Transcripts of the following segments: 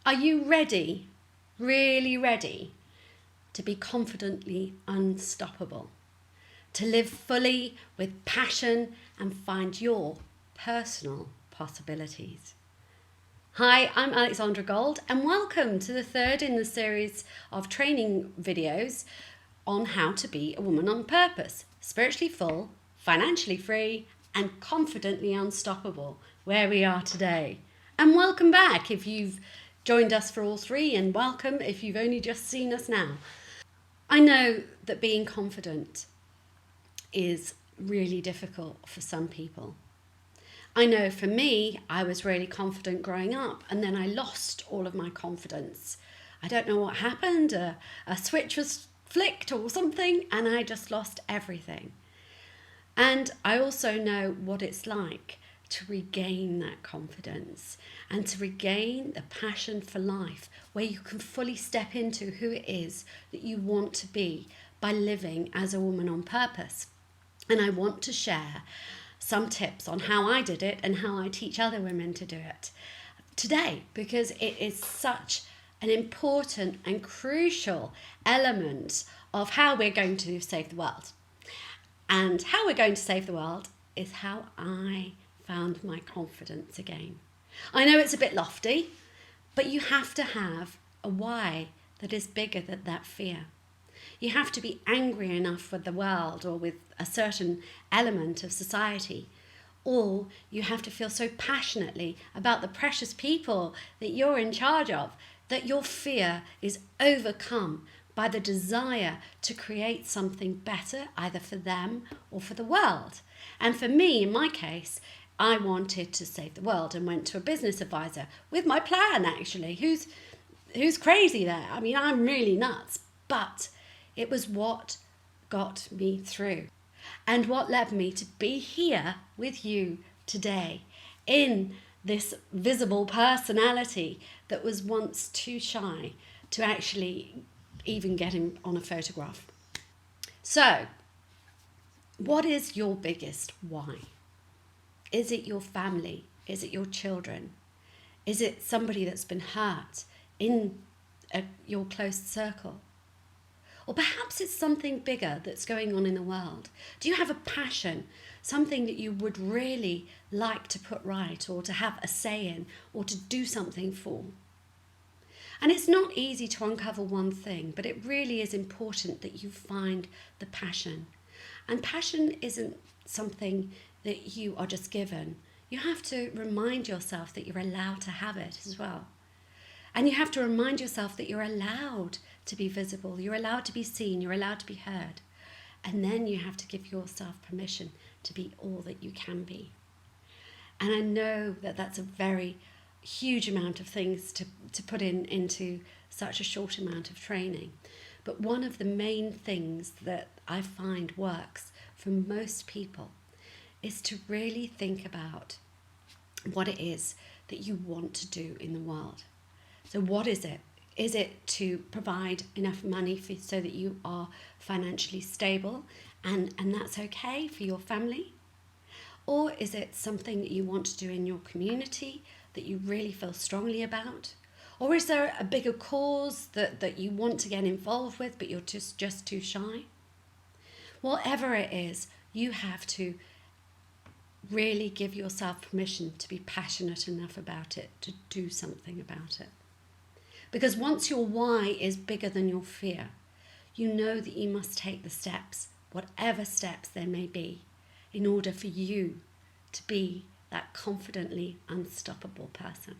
Are you ready, really ready, to be confidently unstoppable? To live fully with passion and find your personal possibilities? Hi, I'm Alexandra Gold, and welcome to the third in the series of training videos on how to be a woman on purpose, spiritually full, financially free, and confidently unstoppable, where we are today. And welcome back if you've joined us for all three, and welcome if you've only just seen us now. I know that being confident is really difficult for some people. I know for me, I was really confident growing up, and then I lost all of my confidence. I don't know what happened, a switch was flicked or something, and I just lost everything. And I also know what it's like to regain that confidence and to regain the passion for life, where you can fully step into who it is that you want to be by living as a woman on purpose. And I want to share some tips on how I did it and how I teach other women to do it today, because it is such an important and crucial element of how we're going to save the world. And how we're going to save the world is how I found my confidence again. I know it's a bit lofty, but you have to have a why that is bigger than that fear. You have to be angry enough with the world or with a certain element of society, or you have to feel so passionately about the precious people that you're in charge of that your fear is overcome by the desire to create something better, either for them or for the world. And for me, in my case, I wanted to save the world and went to a business advisor with my plan, actually. Who's crazy there? I mean, I'm really nuts, but it was what got me through and what led me to be here with you today in this visible personality that was once too shy to actually even get him on a photograph. So, what is your biggest why? Is it your family? Is it your children? Is it somebody that's been hurt in your close circle? Or perhaps it's something bigger that's going on in the world. Do you have a passion, something that you would really like to put right or to have a say in or to do something for? And it's not easy to uncover one thing, but it really is important that you find the passion. And passion isn't something that you are just given. You have to remind yourself that you're allowed to have it as well. And you have to remind yourself that you're allowed to be visible, you're allowed to be seen, you're allowed to be heard. And then you have to give yourself permission to be all that you can be. And I know that that's a very huge amount of things to put into such a short amount of training. But one of the main things that I find works for most people is to really think about what it is that you want to do in the world. So what is it? Is it to provide enough money so that you are financially stable and that's okay for your family? Or is it something that you want to do in your community that you really feel strongly about? Or is there a bigger cause that you want to get involved with but you're just too shy? Whatever it is, you have to really give yourself permission to be passionate enough about it, to do something about it. Because once your why is bigger than your fear, you know that you must take the steps, whatever steps there may be, in order for you to be that confidently unstoppable person.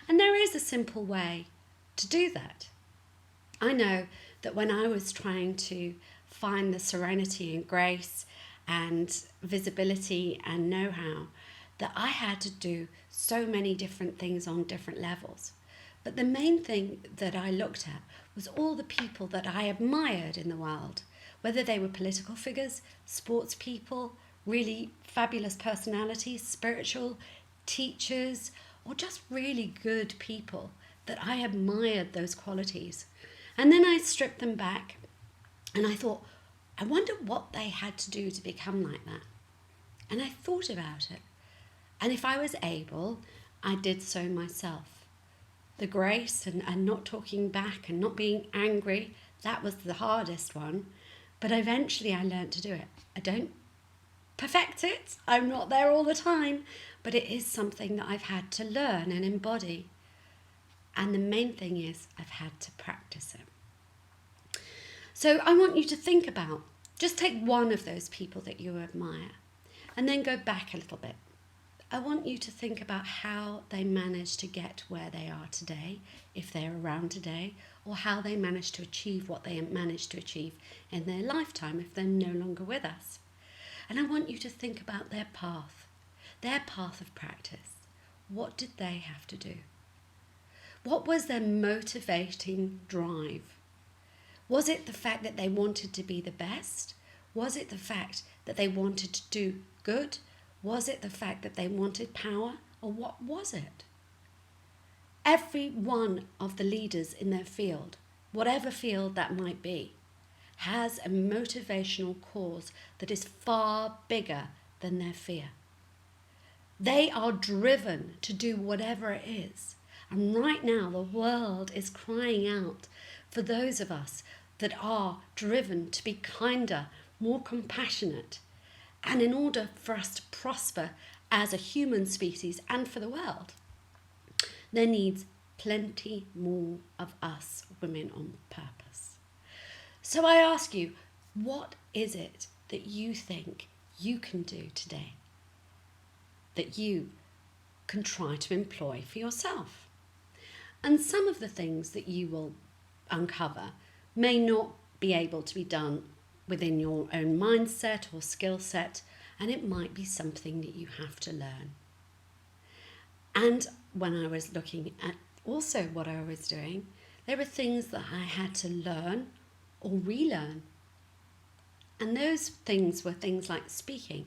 And there is a simple way to do that. I know that when I was trying to find the serenity and grace and visibility and know-how, that I had to do so many different things on different levels. But the main thing that I looked at was all the people that I admired in the world, whether they were political figures, sports people, really fabulous personalities, spiritual teachers, or just really good people, that I admired those qualities. And then I stripped them back and I thought, I wonder what they had to do to become like that. And I thought about it. And if I was able, I did so myself. the grace and not talking back and not being angry. That was the hardest one. But eventually I learned to do it. I don't perfect it. I'm not there all the time. But it is something that I've had to learn and embody. And the main thing is I've had to practice it. So I want you to think about, just take one of those people that you admire and then go back a little bit. I want you to think about how they managed to get where they are today, if they're around today, or how they managed to achieve what they managed to achieve in their lifetime if they're no longer with us. And I want you to think about their path of practice. What did they have to do? What was their motivating drive? Was it the fact that they wanted to be the best? Was it the fact that they wanted to do good? Was it the fact that they wanted power? Or what was it? Every one of the leaders in their field, whatever field that might be, has a motivational cause that is far bigger than their fear. They are driven to do whatever it is. And right now, the world is crying out for those of us that are driven to be kinder, more compassionate. And in order for us to prosper as a human species and for the world, there needs plenty more of us women on purpose. So I ask you, what is it that you think you can do today that you can try to employ for yourself? And some of the things that you will uncover may not be able to be done within your own mindset or skill set, and it might be something that you have to learn. And when I was looking at also what I was doing, there were things that I had to learn or relearn. And those things were things like speaking.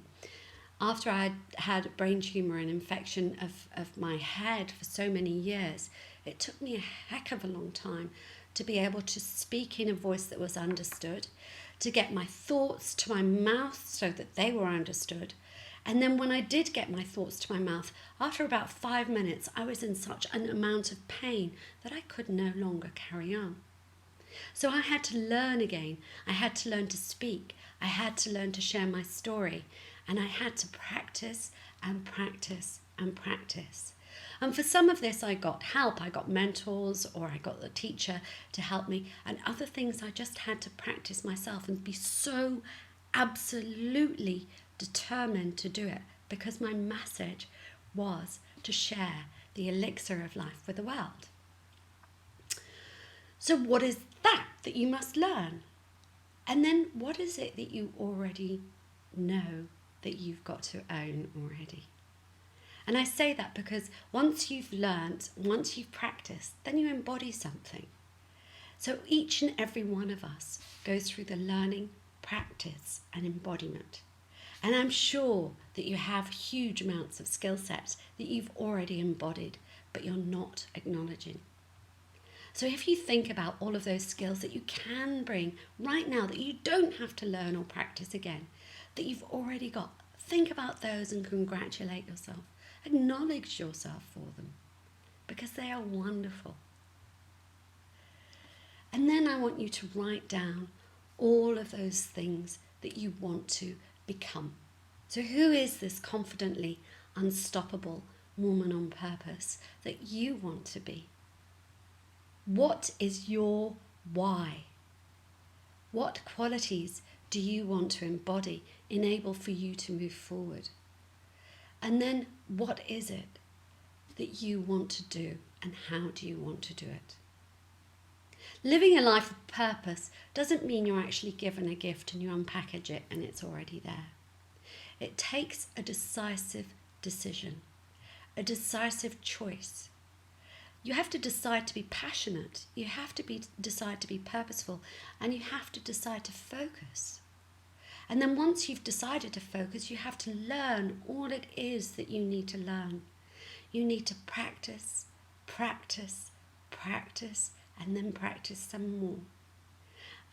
After I had a brain tumour and infection of my head for so many years, it took me a heck of a long time to be able to speak in a voice that was understood, to get my thoughts to my mouth so that they were understood. And then when I did get my thoughts to my mouth, after about 5 minutes, I was in such an amount of pain that I could no longer carry on. So I had to learn again. I had to learn to speak. I had to learn to share my story. And I had to practice and practice and practice. And for some of this, I got help. I got mentors, or I got a teacher to help me. And other things I just had to practice myself and be so absolutely determined to do it, because my message was to share the elixir of life with the world. So what is that you must learn? And then what is it that you already know that you've got to own already? And I say that because once you've learnt, once you've practiced, then you embody something. So each and every one of us goes through the learning, practice and embodiment. And I'm sure that you have huge amounts of skill sets that you've already embodied, but you're not acknowledging. So if you think about all of those skills that you can bring right now, that you don't have to learn or practice again, that you've already got, think about those and congratulate yourself. Acknowledge yourself for them, because they are wonderful. And then I want you to write down all of those things that you want to become. So who is this confidently unstoppable woman on purpose that you want to be? What is your why? What qualities do you want to embody, enable for you to move forward? And then what is it that you want to do, and how do you want to do it? Living a life of purpose doesn't mean you're actually given a gift and you unpackage it and it's already there. It takes a decisive decision, a decisive choice. You have to decide to be passionate, you have to decide to be purposeful, and you have to decide to focus. And then once you've decided to focus, you have to learn all it is that you need to learn. You need to practice, practice, practice, and then practice some more.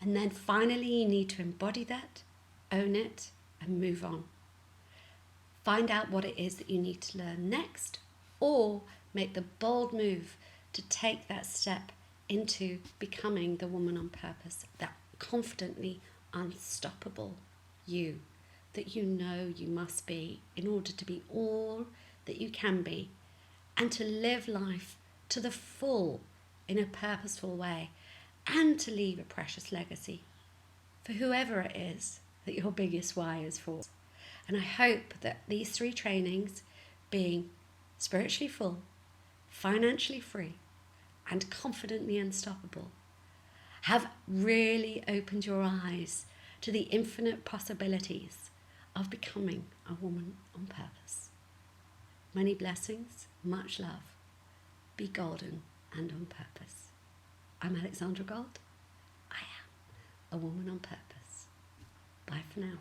And then finally, you need to embody that, own it, and move on. Find out what it is that you need to learn next, or make the bold move to take that step into becoming the woman on purpose, that confidently unstoppable you that you know you must be in order to be all that you can be and to live life to the full in a purposeful way and to leave a precious legacy for whoever it is that your biggest why is for. And I hope that these 3 trainings, being spiritually full, financially free, and confidently unstoppable, have really opened your eyes to the infinite possibilities of becoming a woman on purpose. Many blessings, much love. Be golden and on purpose. I'm Alexandra Gold. I am a woman on purpose. Bye for now.